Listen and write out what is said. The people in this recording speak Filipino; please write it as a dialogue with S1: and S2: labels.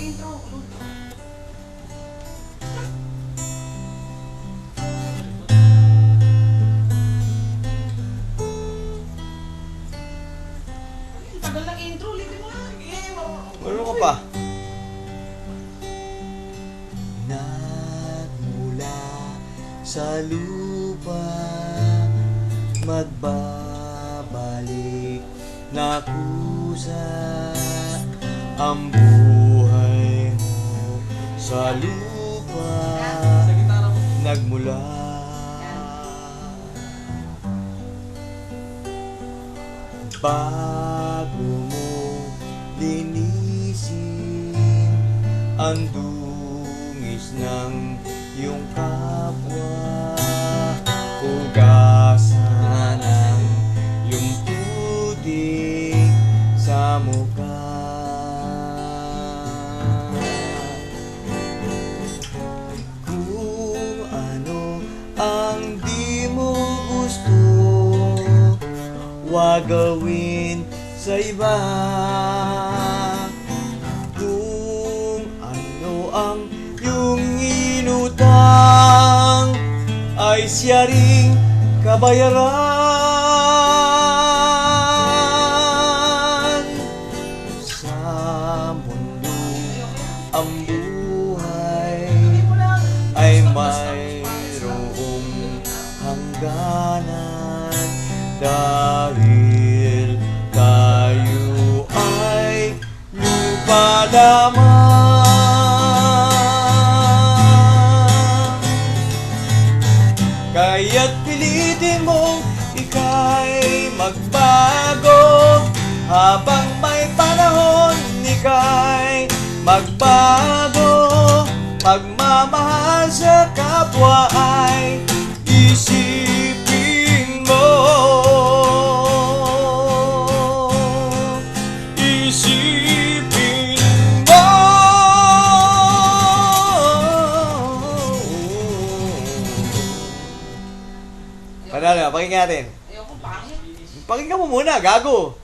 S1: intro. Tagal ng intro, ulitin mo nga.
S2: Marunong ka pa. Nagmula sa lupa, magbabalik na kusa ang buhay mo sa lupa. Nagmula bago mo linisin ang dungis ng iyong kapwa, hugasan ang iyong putik sa mukha. Kung ano ang di mo gusto, huwag gawin sa iba. Kung ano ang iyong inutang, ay siya ring kabayaran. Sa mundo ang buhay ay mayroong hangganan, dahil tayo ay lupa lamang. Kaya't pilitin mong ika'y magbago, habang may panahon ika'y magbago. Pagmamahal sa kapwa ay isipin mo. Isipin mo. Panalo, pakinggan natin.
S1: Ayoko, pangit.
S2: Pakinggan mo muna, gago.